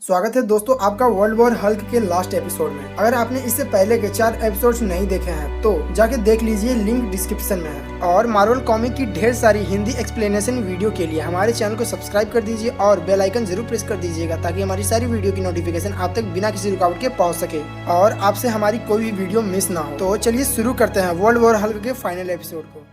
स्वागत है दोस्तों आपका वर्ल्ड वॉर हल्क के लास्ट एपिसोड में। अगर आपने इससे पहले के 4 एपिसोड्स नहीं देखे हैं तो जाके देख लीजिए, लिंक डिस्क्रिप्शन में है। और मार्वल कॉमिक की ढेर सारी हिंदी एक्सप्लेनेशन वीडियो के लिए हमारे चैनल को सब्सक्राइब कर दीजिए और बेल आइकन जरूर प्रेस कर दीजिएगा ताकि हमारी सारी वीडियो की नोटिफिकेशन आप तक बिना किसी रुकावट के पहुँच सके और आपसे हमारी कोई भी वीडियो मिस ना हो। तो चलिए शुरू करते हैं वर्ल्ड वॉर हल्क के फाइनल एपिसोड को।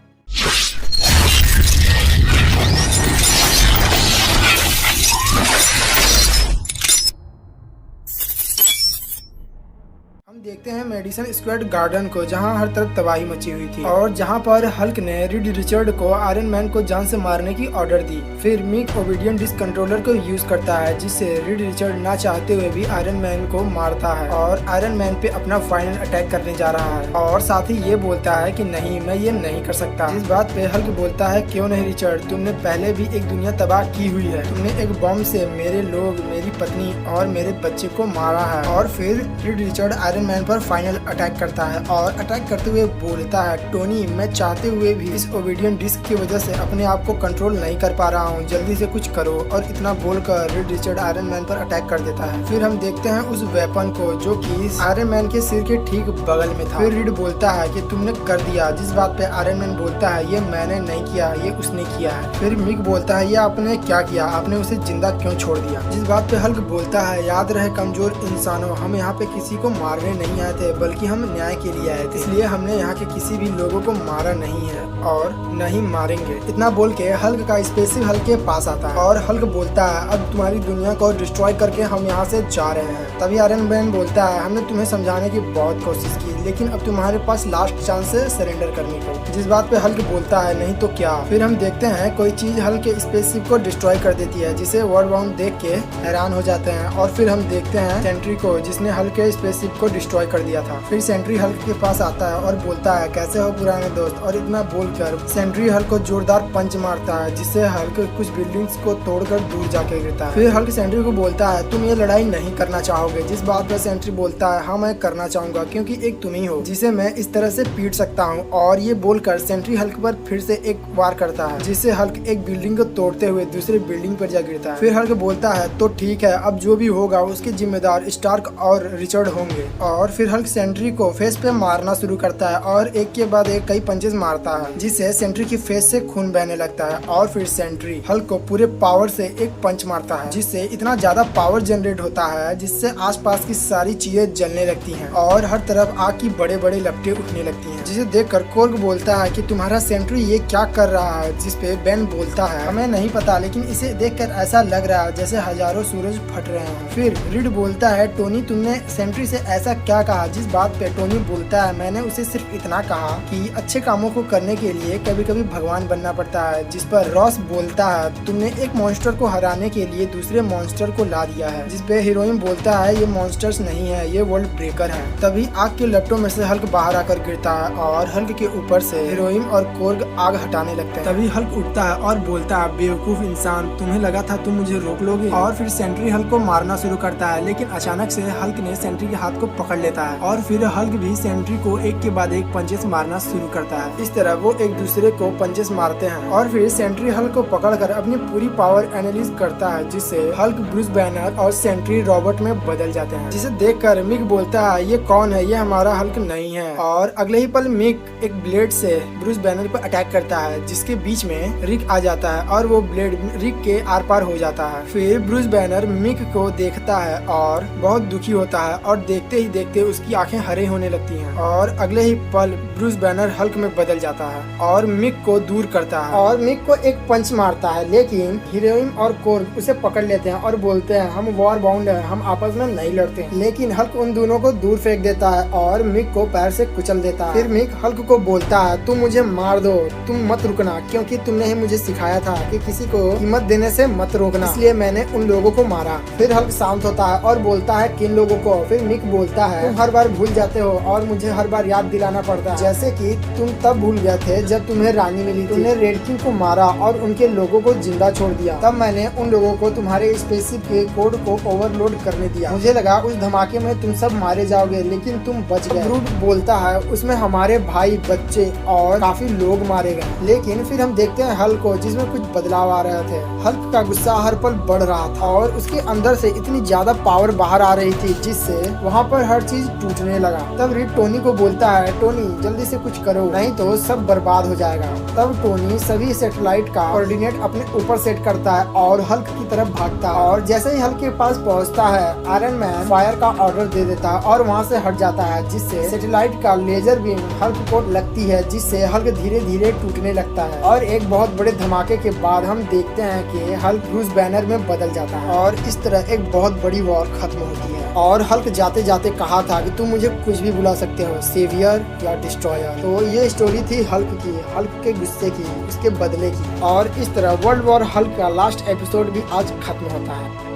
हम देखते हैं मेडिसन स्क्वायर गार्डन को, जहां हर तरफ तबाही मची हुई थी और जहां पर हल्क ने रीड रिचर्ड को आयरन मैन को जान से मारने की ऑर्डर दी। फिर मिक ओबिडियन डिस्क कंट्रोलर को यूज करता है जिससे रीड रिचर्ड ना चाहते हुए भी आयरन मैन को मारता है और आयरन मैन पे अपना फाइनल अटैक करने जा रहा है और साथ ही ये बोलता है कि नहीं, मैं ये नहीं कर सकता। इस बात पे हल्क बोलता है, क्यों नहीं रिचर्ड, तुमने पहले भी एक दुनिया तबाह की हुई है, तुमने एक बम से मेरे लोग, मेरी पत्नी और मेरे बच्चे को मारा है। और फिर रीड रिचर्ड आयरन मैन पर फाइनल अटैक करता है और अटैक करते हुए बोलता है, टोनी, मैं चाहते हुए भी इस ओबिडियन डिस्क की वजह से अपने आप को कंट्रोल नहीं कर पा रहा हूँ, जल्दी से कुछ करो। और इतना बोलकर रीड रिचर्ड आयरन मैन पर अटैक कर देता है। फिर हम देखते हैं उस वेपन को जो कि आयरन मैन के सिर के ठीक बगल में था। फिर रीड बोलता है कि तुमने कर दिया, जिस बात पे आयरन मैन बोलता है, ये मैंने नहीं किया, ये उसने किया है। फिर मिक बोलता है, ये आपने क्या किया, आपने उसे जिंदा क्यों छोड़ दिया। जिस बात पे हल्क बोलता है, याद रहे कमजोर इंसानों, हम यहाँ पे किसी को मारने नहीं आए थे बल्कि हम न्याय के लिए आए थे, इसलिए हमने यहाँ के किसी भी लोगों को मारा नहीं है और नहीं मारेंगे। इतना बोल के हल्क का स्पेसशिप हल्क के पास आता है और हल्क बोलता है, अब तुम्हारी दुनिया को डिस्ट्रॉय करके हम यहाँ से जा रहे हैं। तभी आयरन मैन बोलता है, हमने तुम्हें समझाने की बहुत कोशिश की लेकिन अब तुम्हारे पास लास्ट चांस है सरेंडर करने को। जिस बात पे हल्क बोलता है, नहीं तो क्या। फिर हम देखते हैं कोई चीज हल्क के स्पेसशिप को डिस्ट्रॉय कर देती है जिसे वर्ल्ड बाउंड देख के हैरान हो जाते हैं। और फिर हम देखते हैं सेंट्री को जिसने हल्क के स्पेसशिप को डिस्ट्रॉय कर दिया था। फिर सेंट्री हल्क के पास आता है और बोलता है, कैसे हो पुराने दोस्त। और इतना बोलकर सेंट्री हल्क को जोरदार पंच मारता है जिससे हल्क कुछ बिल्डिंग्स को तोड़कर दूर जाके गिरता है। फिर हल्क सेंट्री को बोलता है, तुम ये लड़ाई नहीं करना चाहोगे। जिस बात पर सेंट्री बोलता है, हाँ मैं करना चाहूंगा क्योंकि एक तुम ही हो जिसे मैं इस तरह से पीट सकता हूँ। और ये बोलकर सेंट्री हल्क पर फिर से एक वार करता है जिससे हल्क एक बिल्डिंग को तोड़ते हुए दूसरे बिल्डिंग पर जा गिरता है। फिर हल्क बोलता है, तो ठीक है, अब जो भी होगा उसके जिम्मेदार स्टार्क और रिचर्ड होंगे। और फिर हल्क सेंट्री को फेस पे मारना शुरू करता है और एक के बाद एक कई पंचेस मारता है जिससे सेंट्री की फेस से खून बहने लगता है। और फिर सेंट्री हल्क को पूरे पावर से एक पंच मारता है जिससे इतना ज्यादा पावर जनरेट होता है जिससे आसपास की सारी चीजें जलने लगती हैं और हर तरफ आग की बड़े बड़े लपटें उठने लगती हैं। जिसे देखकर कोर्ग बोलता है कि तुम्हारा सेंट्री ये क्या कर रहा है। जिस पे बेन बोलता है, हमें नहीं पता लेकिन इसे देखकर ऐसा लग रहा है जैसे हजारों सूरज फट रहे हैं। फिर रीड बोलता है, टोनी तुमने सेंट्री से ऐसा क्या कहा। जिस बात पे टोनी बोलता है, मैंने उसे सिर्फ इतना कहा कि अच्छे कामों को करने के लिए कभी कभी भगवान बनना पड़ता है। जिस पर रॉस बोलता है, तुमने एक मॉन्स्टर को हराने के लिए दूसरे मॉन्स्टर को ला दिया है। जिस पे हीरोइन बोलता है, ये मॉन्स्टर्स नहीं है, ये वर्ल्ड ब्रेकर है। तभी आग के लपटों में से हल्क बाहर आकर गिरता है और हल्क के ऊपर से हीरोइन और कोर्ग आग हटाने लगते हैं। तभी हल्क उठता है और बोलता है, बेवकूफ इंसान, तुम्हें लगा था तुम मुझे रोक लोगे। और फिर सेंट्री हल्क को मारना शुरू करता है लेकिन अचानक से हल्क ने सेंट्री के हाथ को पकड़ लेता है और फिर हल्क भी सेंट्री को एक के बाद एक पंचेस मारना शुरू करता है। इस तरह वो एक दूसरे को पंचेस मारते हैं और फिर सेंट्री हल्क को पकड़कर अपनी पूरी पावर एनालिज करता है जिससे हल्क ब्रूस बैनर और सेंट्री रॉबर्ट में बदल जाते हैं। जिसे देखकर मिक बोलता है, ये कौन है, ये हमारा हल्क नहीं है। और अगले ही पल मिक एक ब्लेड से ब्रूस बैनर पर अटैक करता है जिसके बीच में रिक आ जाता है और वो ब्लेड रिक के आर पार हो जाता है। फिर ब्रूस बैनर मिक को देखता है और बहुत दुखी होता है और देखते ही देखते उसकी आंखें हरे होने लगती हैं। और अगले ही पल ब्रूस बैनर हल्क में बदल जाता है और मिक को दूर करता है और मिक को एक पंच मारता है लेकिन हीरोइन और कोर्ग उसे पकड़ लेते हैं और बोलते हैं, हम वॉर बाउंड है, हम आपस में नहीं लड़ते। लेकिन हल्क उन दोनों को दूर फेंक देता है और मिक को पैर से कुचल देता है। फिर मिक हल्क को बोलता है, तुम मुझे मार दो, तुम मत रुकना, क्योंकि तुमने ही मुझे सिखाया था कि किसी को कीमत देने से मत रोकना, इसलिए मैंने उन लोगों को मारा। फिर हल्क शांत होता है और बोलता है, किन लोगों को। फिर मिक बोलता है तुम हर बार भूल जाते हो और मुझे हर बार याद दिलाना पड़ता है, जैसे कि तुम तब भूल गए थे जब तुम्हें रानी मिली थी। तुमने रेड किंग को मारा और उनके लोगों को जिंदा छोड़ दिया। तब मैंने उन लोगों को तुम्हारे स्पेसशिप के कोड को ओवरलोड करने दिया। मुझे लगा उस धमाके में तुम सब मारे जाओगे, लेकिन तुम बच गए। ग्रूट बोलता है उसमें हमारे भाई, बच्चे और काफी लोग मारे गए। लेकिन फिर हम देखते हैं हल्क को, जिसमें कुछ बदलाव आ रहे थे। हल्क का गुस्सा हर पल बढ़ रहा था और उसके अंदर से इतनी ज्यादा पावर बाहर आ रही थी जिससे वहाँ पर हर चीज टूटने लगा। तब रिड टोनी को बोलता है, टोनी जल्दी से कुछ करो नहीं तो सब बर्बाद हो जाएगा। तब टोनी सभी सैटेलाइट का कोऑर्डिनेट अपने ऊपर सेट करता है और हल्क की तरफ भागता है। और जैसे ही हल्क के पास पहुँचता है, आयरन मैन फायर का ऑर्डर दे देता है और वहाँ से हट जाता है, जिससे सैटेलाइट का लेजर बीम हल्क को लगती है, जिससे हल्क धीरे धीरे टूटने लगता है। और एक बहुत बड़े धमाके के बाद हम देखते हैं कि हल्क ब्रूस बैनर में बदल जाता है और इस तरह एक बहुत बड़ी वॉर खत्म होती है। और हल्क जाते जाते कहा था कि तुम मुझे कुछ भी बुला सकते हो, सेवियर या डिस्ट्रॉयर। तो ये स्टोरी थी हल्क की, हल्क के गुस्से की, उसके बदले की। और इस तरह वर्ल्ड वॉर हल्क का लास्ट एपिसोड भी आज खत्म होता है।